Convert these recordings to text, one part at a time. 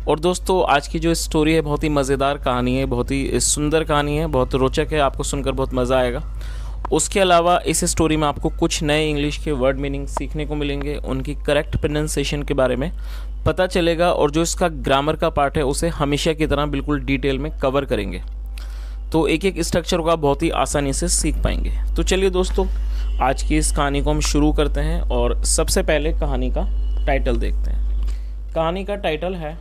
और दोस्तों आज की जो स्टोरी है बहुत ही मज़ेदार कहानी है, बहुत ही सुंदर कहानी है, बहुत रोचक है, आपको सुनकर बहुत मज़ा आएगा। उसके अलावा इस स्टोरी में आपको कुछ नए इंग्लिश के वर्ड मीनिंग सीखने को मिलेंगे, उनकी करेक्ट प्रोनाउंसिएशन के बारे में पता चलेगा और जो इसका ग्रामर का पार्ट है उसे हमेशा की तरह बिल्कुल डिटेल में कवर करेंगे, तो एक एक स्ट्रक्चर को आप बहुत ही आसानी से सीख पाएंगे। तो चलिए दोस्तों, आज की इस कहानी को हम शुरू करते हैं और सबसे पहले कहानी का टाइटल देखते हैं। कहानी का टाइटल है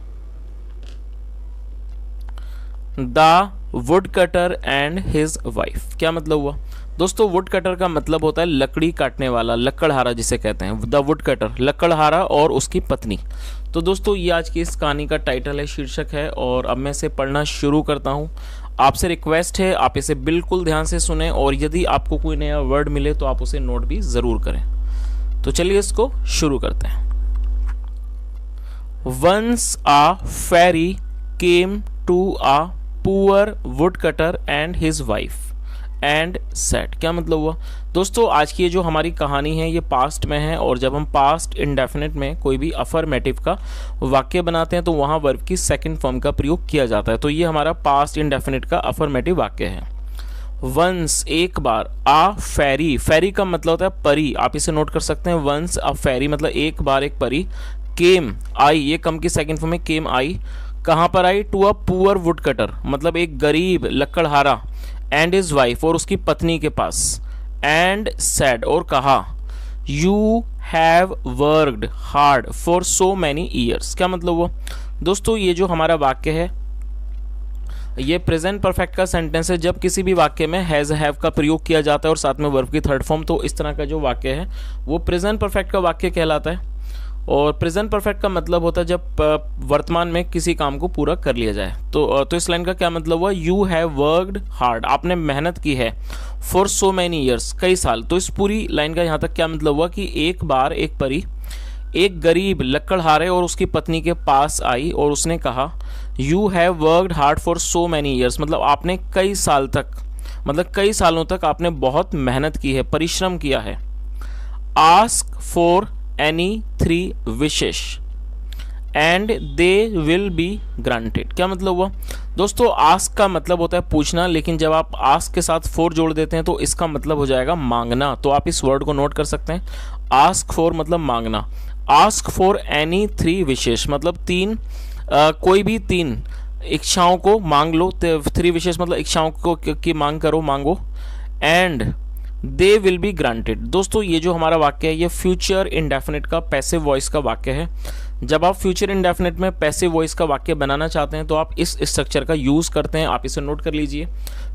the wood cutter and his wife. क्या मतलब हुआ दोस्तों? वुड कटर का मतलब होता है लकड़ी काटने वाला, लकड़हारा जिसे कहते हैं। द वुड कटर, लकड़हारा और उसकी पत्नी। तो दोस्तों ये आज की इस कहानी का टाइटल है, शीर्षक है, और अब मैं इसे पढ़ना शुरू करता हूँ। आपसे रिक्वेस्ट है आप इसे बिल्कुल ध्यान से सुने और यदि आपको कोई नया वर्ड मिले तो आप उसे नोट भी ज़रूर करें। तो चलिए इसको शुरू करते हैं। Once a fairy came to a poor woodcutter and his wife and said. क्या मतलब हुआ दोस्तों? आज की ये जो हमारी कहानी है ये पास्ट में है, और जब हम पास्ट इंडेफिनिट में कोई भी अफर्मेटिव का वाक्य बनाते हैं तो वहाँ वर्ब की सेकंड फॉर्म का प्रयोग किया जाता है। तो ये हमारा पास्ट इंडेफिनिट का अफर्मेटिव वाक्य है। वंस एक बार, आ फेरी, फेरी का मतलब होता है परी, आप इसे नोट कर सकते हैं। वंस आ फेरी मतलब एक बार एक परी। केम आई, ये कम की सेकंड फॉर्म में केम आई, कहाँ पर आई? To a poor woodcutter मतलब एक गरीब लकड़हारा, एंड हिज वाइफ और उसकी पत्नी के पास, एंड सेड और कहा, you have worked hard for so many years. क्या मतलब हुआ दोस्तों? ये जो हमारा वाक्य है ये प्रेजेंट परफेक्ट का सेंटेंस है। जब किसी भी वाक्य में हैज हैव का प्रयोग किया जाता है और साथ में वर्ब की थर्ड फॉर्म, तो इस तरह का जो वाक्य है वो प्रेजेंट परफेक्ट का वाक्य कहलाता है। और प्रेजेंट परफेक्ट का मतलब होता है जब वर्तमान में किसी काम को पूरा कर लिया जाए। तो इस लाइन का क्या मतलब हुआ? यू हैव वर्कड हार्ड, आपने मेहनत की है, फॉर सो मैनी ईयर्स, कई साल। तो इस पूरी लाइन का यहाँ तक क्या मतलब हुआ कि एक बार एक परी एक गरीब लकड़हारे और उसकी पत्नी के पास आई और उसने कहा, you have worked hard for so many years मतलब आपने कई साल तक, मतलब कई सालों तक आपने बहुत मेहनत की है, परिश्रम किया है। Ask for any 3 wishes and they will be granted. क्या मतलब हुआ दोस्तों? आस्क का मतलब होता है पूछना, लेकिन जब आप आस्क के साथ फॉर जोड़ देते हैं तो इसका मतलब हो जाएगा मांगना। तो आप इस वर्ड को नोट कर सकते हैं। आस्क फॉर मतलब मांगना। आस्क फॉर एनी 3 विशेष मतलब कोई भी 3 इच्छाओं को मांग लो। 3 विशेष मतलब इच्छाओं को की मांग करो, मांगो। And they will be granted. दोस्तों ये जो हमारा वाक्य है ये फ्यूचर इंडेफिनिट का पैसिव वॉइस का वाक्य है। जब आप फ्यूचर इंडेफिनिट में पैसिव वॉइस का वाक्य बनाना चाहते हैं तो आप इस स्ट्रक्चर का यूज करते हैं। आप इसे नोट कर लीजिए।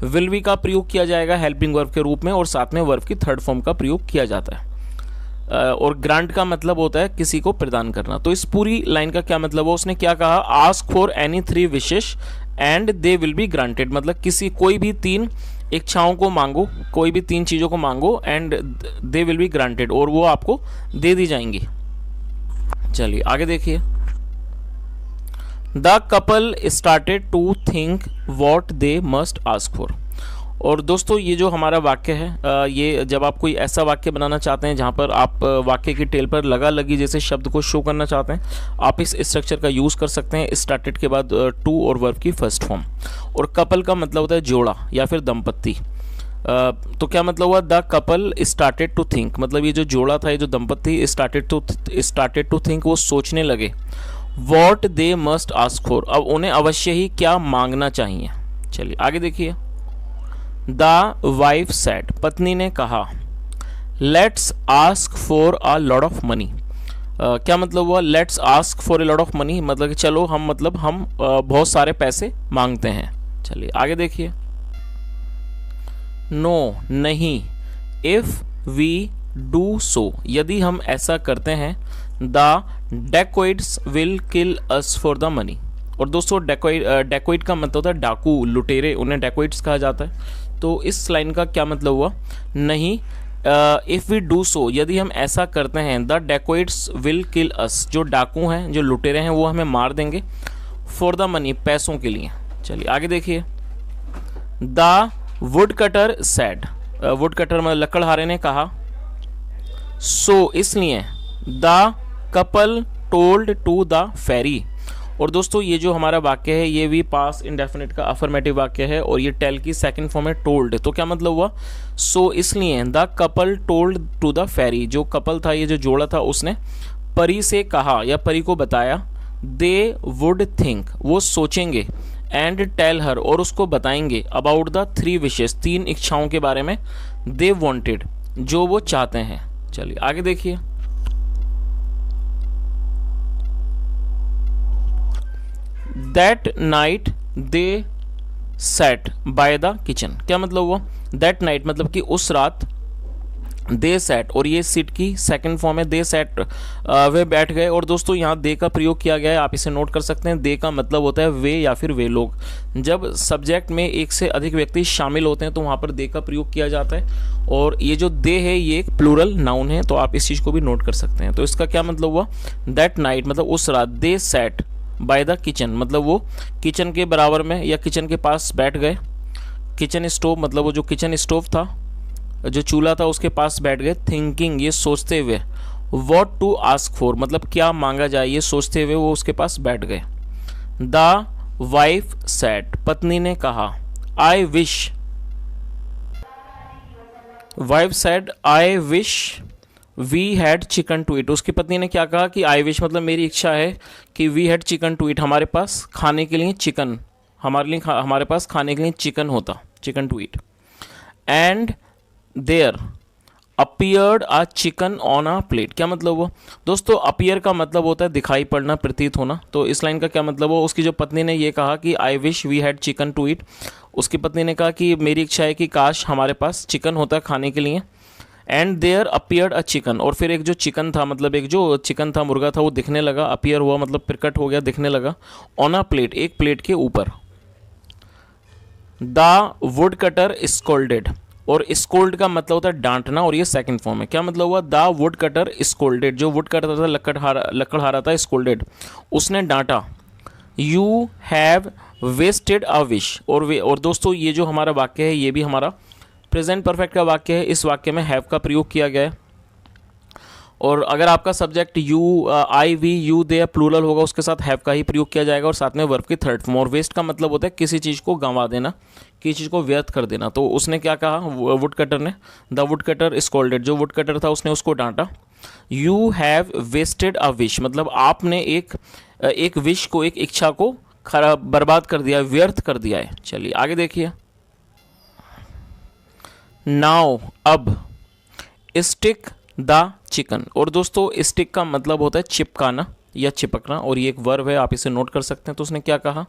विल बी का प्रयोग किया जाएगा हेल्पिंग वर्ब के रूप में और साथ में वर्ब की थर्ड फॉर्म का प्रयोग किया जाता है। और ग्रांट का मतलब होता है किसी को प्रदान करना। तो इस पूरी लाइन का क्या मतलब है? उसने क्या कहा? Ask for any 3 wishes and they will be granted मतलब कोई भी 3 इच्छाओं को मांगो, कोई भी 3 चीज़ों को मांगो, and they will be granted और वो आपको दे दी जाएंगी। चलिए आगे देखिए। The couple started to think what they must ask for. और दोस्तों ये जो हमारा वाक्य है ये जब आप कोई ऐसा वाक्य बनाना चाहते हैं जहाँ पर आप वाक्य की टेल पर लगा लगी जैसे शब्द को शो करना चाहते हैं, आप इस स्ट्रक्चर का यूज़ कर सकते हैं। स्टार्टेड के बाद टू और वर्ब की फर्स्ट फॉर्म। और कपल का मतलब होता है जोड़ा या फिर दंपत्ति। तो क्या मतलब हुआ? The couple started to think मतलब ये जो जोड़ा था, ये जो दंपत्ति स्टार्टेड टू थिंक, वो सोचने लगे what they must ask for, अब उन्हें अवश्य ही क्या मांगना चाहिए। चलिए आगे देखिए। द वाइफ सेड, पत्नी ने कहा, let's ask for a lot of money. क्या मतलब हुआ? Let's ask for a lot of money मतलब कि चलो हम बहुत सारे पैसे मांगते हैं। चलिए आगे देखिए। नो नहीं, इफ वी डू सो यदि हम ऐसा करते हैं, the dacoits will kill us for the money. और दोस्तों डेकोइट का मतलब होता है डाकू, लुटेरे, उन्हें डेकोइट्स कहा जाता है। तो इस लाइन का क्या मतलब हुआ? नहीं, इफ़ वी डू सो यदि हम ऐसा करते हैं, द डेकोइट्स विल किल अस जो डाकू हैं, जो लुटेरे हैं, वो हमें मार देंगे, फॉर द मनी पैसों के लिए। चलिए आगे देखिए। The would cutter said, woodcutter मतलब लकड़हारे ने कहा, सो इसलिए, the couple told to the fairy और दोस्तों ये जो हमारा वाक्य है ये भी पास्ट इंडेफिनिट का अफर्मेटिव वाक्य है और ये टेल की सेकंड फॉर्म है टोल्ड। तो क्या मतलब हुआ? सो इसलिए the couple told to the fairy, जो कपल था, ये जो जोड़ा था, उसने परी से कहा या परी को बताया। दे वुड थिंक, वो सोचेंगे, एंड टेल हर, और उसको बताएंगे, अबाउट द 3 विशेस, 3 इच्छाओं के बारे में, दे वॉन्टेड, जो वो चाहते हैं। चलिए आगे देखिए। That night they sat by the kitchen, क्या मतलब हुआ? दैट नाइट मतलब कि उस रात, दे सैट, और ये सिट की सेकंड फॉर्म है, दे सैट, वे बैठ गए। और दोस्तों यहाँ दे का प्रयोग किया गया है, आप इसे नोट कर सकते हैं। दे का मतलब होता है वे या फिर वे लोग। जब सब्जेक्ट में एक से अधिक व्यक्ति शामिल होते हैं तो वहाँ पर दे का प्रयोग किया जाता है। और ये जो दे है ये एक प्लूरल नाउन है, तो आप इस चीज़ को भी नोट कर सकते हैं। तो इसका क्या मतलब हुआ? दैट नाइट मतलब उस रात, दे सैट बाय द किचन मतलब वो किचन के बराबर में या किचन के पास बैठ गए। किचन स्टोव मतलब वो जो किचन स्टोव था, जो चूल्हा था, उसके पास बैठ गए। थिंकिंग ये सोचते हुए। व्हाट टू आस्क फॉर मतलब क्या मांगा जाए, ये सोचते हुए वो उसके पास बैठ गए। द वाइफ सेड पत्नी ने कहा। I wish, wife said I wish we had chicken to eat, उसकी पत्नी ने क्या कहा कि आई विश मतलब मेरी इच्छा है कि we had chicken to eat, हमारे पास खाने के लिए चिकन, हमारे पास खाने के लिए चिकन होता, chicken to eat. And there appeared a chicken on a plate, क्या मतलब हुआ? दोस्तों अपीयर का मतलब होता है दिखाई पड़ना, प्रतीत होना। तो इस लाइन का क्या मतलब हुआ? उसकी जो पत्नी ने ये कहा कि I wish we had chicken to eat, उसकी पत्नी ने कहा कि मेरी इच्छा है कि काश हमारे पास चिकन होता खाने के लिए। And there appeared a chicken, और फिर एक जो चिकन था, मतलब एक जो चिकन था, मुर्गा था, वो दिखने लगा। अपीयर हुआ मतलब प्रकट हो गया, दिखने लगा। ऑन अ प्लेट एक प्लेट के ऊपर। द वुड कटर स्कोल्डेड, और स्कोल्ड का मतलब होता है डांटना, और ये सेकंड फॉर्म है। क्या मतलब हुआ? द वुड कटर स्कोल्डेड, जो वुड कटर था, लकड़हारा था, स्कोल्डेड उसने डांटा। You have wasted a wish, और दोस्तों ये जो हमारा वाक्य है ये भी हमारा प्रेजेंट परफेक्ट का वाक्य है। इस वाक्य में हैव का प्रयोग किया गया है। और अगर आपका subject you, I, we, you, they plural होगा, उसके साथ हैव का ही प्रयोग किया जाएगा, और साथ में वर्ब की थर्ड फॉर्म। और वेस्ट का मतलब होता है किसी चीज़ को गंवा देना, किसी चीज़ को व्यर्थ कर देना। तो उसने क्या कहा वुड कटर ने? द वुड कटर स्कोल्डेड, जो वुड कटर था उसने उसको डांटा। You have wasted a wish मतलब आपने एक विश को, एक इच्छा को खराब, बर्बाद कर दिया, व्यर्थ कर दिया है। चलिए आगे देखिए। नाउ अब, स्टिक द चिकन, और दोस्तों स्टिक का मतलब होता है चिपकाना या चिपकना, और ये एक वर्ब है, आप इसे नोट कर सकते हैं। तो उसने क्या कहा?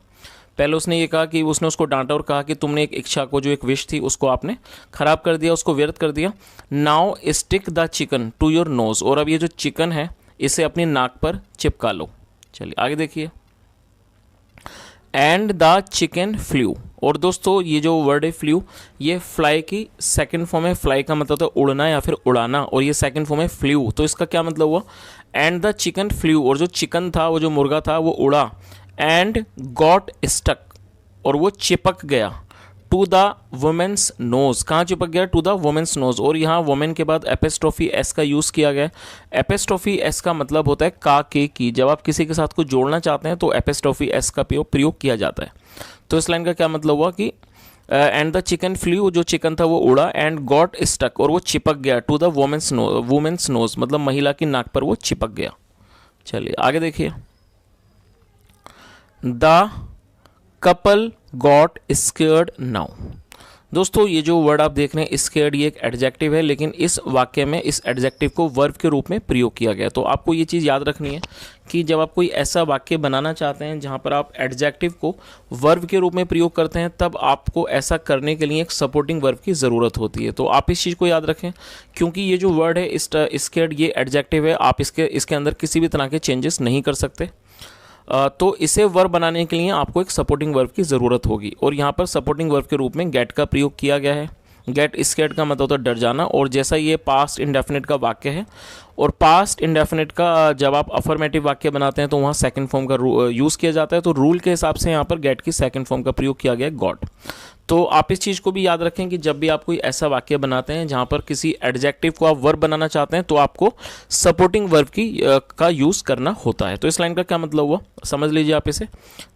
पहले उसने ये कहा कि उसने उसको डांटा और कहा कि तुमने एक इच्छा को, जो एक विश थी, उसको आपने खराब कर दिया, उसको व्यर्थ कर दिया। Now stick the chicken to your nose, और अब ये जो चिकन है इसे अपनी नाक पर चिपका लो। चलिए आगे देखिए। एंड द चिकन फ्लू, और दोस्तों ये जो वर्ड है फ्लू, ये फ्लाई की सेकंड फॉर्म है। फ्लाई का मतलब होता है उड़ना या फिर उड़ाना, और ये सेकंड फॉर्म है फ्लू। तो इसका क्या मतलब हुआ? एंड द चिकन फ्लू, और जो चिकन था, वो जो मुर्गा था, वो उड़ा। एंड गॉट स्टक, और वो चिपक गया। टू द वुमेन्स नोज, कहाँ चिपक गया? टू द वुमेन्स नोज, और यहाँ वुमेन के बाद एपिस्ट्रोफी एस का यूज़ किया गया है। एपिस्ट्रोफी एस का मतलब होता है का, के, की। जब आप किसी के साथ को जोड़ना चाहते हैं तो एपिस्ट्रोफी एस का प्रयोग किया जाता है। तो इस लाइन का क्या मतलब हुआ कि एंड द चिकन फ्लू, जो चिकन था वो उड़ा। एंड गॉट स्टक, और वो चिपक गया। टू द वुमेन्स नोज मतलब महिला की नाक पर वो चिपक गया। चलिए आगे देखिए। The couple got scared now, दोस्तों ये जो वर्ड आप देख रहे हैं स्केयर्ड, ये एक एडजेक्टिव है, लेकिन इस वाक्य में इस एडजेक्टिव को वर्ब के रूप में प्रयोग किया गया। तो आपको ये चीज़ याद रखनी है कि जब आप कोई ऐसा वाक्य बनाना चाहते हैं जहाँ पर आप एडजेक्टिव को वर्ब के रूप में प्रयोग करते हैं, तब आपको ऐसा करने के लिए एक सपोर्टिंग वर्ब की ज़रूरत होती है। तो आप इस चीज़ को याद रखें, क्योंकि ये जो वर्ड है स्केयर्ड, ये एडजेक्टिव है, आप इसके अंदर किसी भी तरह के चेंजेस नहीं कर सकते। तो इसे वर्ब बनाने के लिए आपको एक सपोर्टिंग वर्ब की ज़रूरत होगी, और यहाँ पर सपोर्टिंग वर्ब के रूप में गेट का प्रयोग किया गया है। गेट स्केयर्ड का मतलब होता है डर जाना, और जैसा ये पास्ट इंडेफिनिट का वाक्य है, और पास्ट इंडेफिनिट का जब आप अफर्मेटिव वाक्य बनाते हैं तो वहाँ सेकंड फॉर्म का यूज़ किया जाता है। तो रूल के हिसाब से यहाँ पर गेट की सेकंड फॉर्म का प्रयोग किया गया है गॉट। तो आप इस चीज़ को भी याद रखें कि जब भी आप कोई ऐसा वाक्य बनाते हैं जहाँ पर किसी एडजेक्टिव को आप वर्ब बनाना चाहते हैं तो आपको सपोर्टिंग वर्ब का यूज़ करना होता है। तो इस लाइन का क्या मतलब हुआ, समझ लीजिए आप इसे।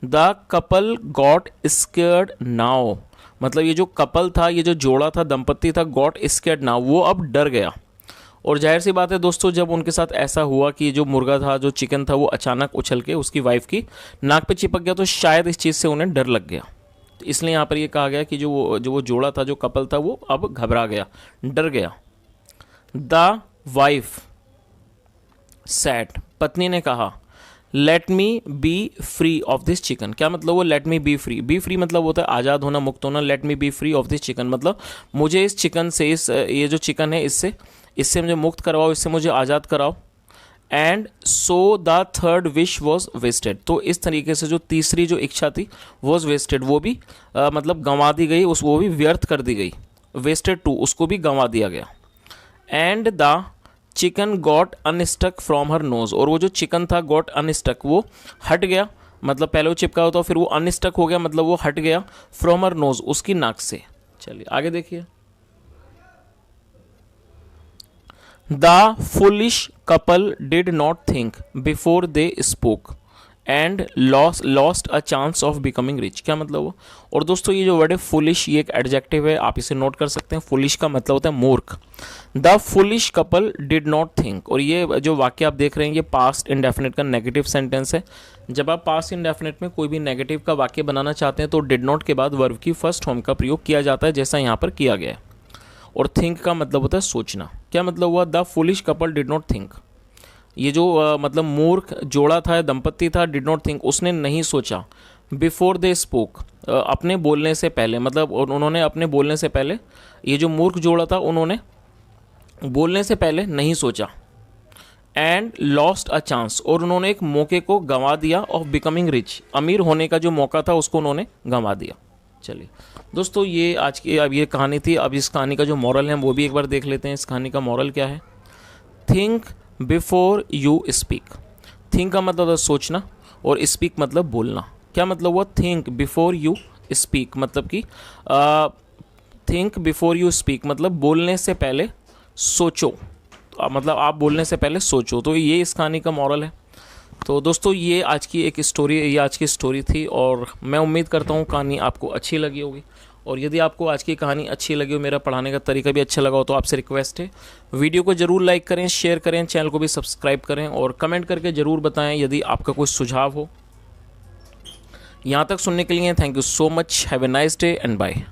The couple got scared now, मतलब ये जो कपल था, ये जो जोड़ा था, दंपत्ति था, गॉट स्केयर्ड नाउ, वो अब डर गया। और जाहिर सी बात है दोस्तों, जब उनके साथ ऐसा हुआ कि जो मुर्गा था, जो चिकन था, वो अचानक उछल के उसकी वाइफ की नाक पे चिपक गया, तो शायद इस चीज़ से उन्हें डर लग गया। तो इसलिए यहाँ पर ये कहा गया कि जो वो जोड़ा था, जो कपल था, वो अब घबरा गया, डर गया। द वाइफ सेड, पत्नी ने कहा, let me B free of this chicken. क्या मतलब वो let me B free, B free मतलब होता है आज़ाद होना, मुक्त होना। Let me B free of this chicken मतलब मुझे इस चिकन से, ये जो चिकन है, इससे मुझे मुक्त करवाओ, इससे मुझे आज़ाद कराओ। And so the third wish was wasted, तो इस तरीके से जो तीसरी जो इच्छा थी वॉज वेस्टेड, वो भी मतलब गंवा दी गई, वो भी व्यर्थ कर दी गई। वेस्टेड टू, उसको भी गंवा दिया गया। And the chicken got unstuck from her nose, और वो जो चिकन था गॉट अनस्टक, वो हट गया, मतलब पहले वो चिपका होता, फिर वो अनस्टक हो गया, मतलब वो हट गया, फ्रॉम हर नोज, उसकी नाक से। चलिए आगे देखिए। The foolish couple did not think before they spoke and lost a chance of becoming rich. क्या मतलब वो, और दोस्तों ये जो वर्ड है फुलिश, ये एक एडजेक्टिव है, आप इसे नोट कर सकते हैं। फुलिश का मतलब होता है मूर्ख। The foolish couple did not think, और ये जो वाक्य आप देख रहे हैं, ये पास्ट इंडेफिनिट का नेगेटिव सेंटेंस है। जब आप पास्ट इंडेफिनिट में कोई भी नेगेटिव का वाक्य बनाना चाहते हैं तो डिड नॉट के बाद वर्ब की फर्स्ट फॉर्म का प्रयोग किया जाता है, जैसा यहाँ पर किया गया है। और थिंक का मतलब होता है सोचना। क्या मतलब हुआ, the foolish couple did not think, ये जो मतलब मूर्ख जोड़ा था, दंपत्ति था, डिड नॉट थिंक, उसने नहीं सोचा। बिफोर दे स्पोक, अपने बोलने से पहले, मतलब उन्होंने अपने बोलने से पहले, ये जो मूर्ख जोड़ा था, उन्होंने बोलने से पहले नहीं सोचा। एंड लॉस्ट अ चांस, और उन्होंने एक मौके को गंवा दिया, ऑफ बिकमिंग रिच, अमीर होने का जो मौका था उसको उन्होंने गंवा दिया। चलिए दोस्तों, ये आज की अब ये कहानी थी। अब इस कहानी का जो मॉरल है वो भी एक बार देख लेते हैं। इस कहानी का मॉरल क्या है। Think before you speak, think का मतलब है सोचना, और स्पीक मतलब बोलना। क्या मतलब हुआ, थिंक बिफोर यू स्पीक, मतलब कि थिंक बिफोर यू स्पीक मतलब बोलने से पहले सोचो, मतलब आप बोलने से पहले सोचो। तो ये इस कहानी का मॉरल है। तो दोस्तों ये आज की स्टोरी थी, और मैं उम्मीद करता हूँ कहानी आपको अच्छी लगी होगी। और यदि आपको आज की कहानी अच्छी लगी हो, मेरा पढ़ाने का तरीका भी अच्छा लगा हो, तो आपसे रिक्वेस्ट है, वीडियो को ज़रूर लाइक करें, शेयर करें, चैनल को भी सब्सक्राइब करें, और कमेंट करके ज़रूर बताएं यदि आपका कोई सुझाव हो। यहाँ तक सुनने के लिए thank you so much. Have a nice day and bye.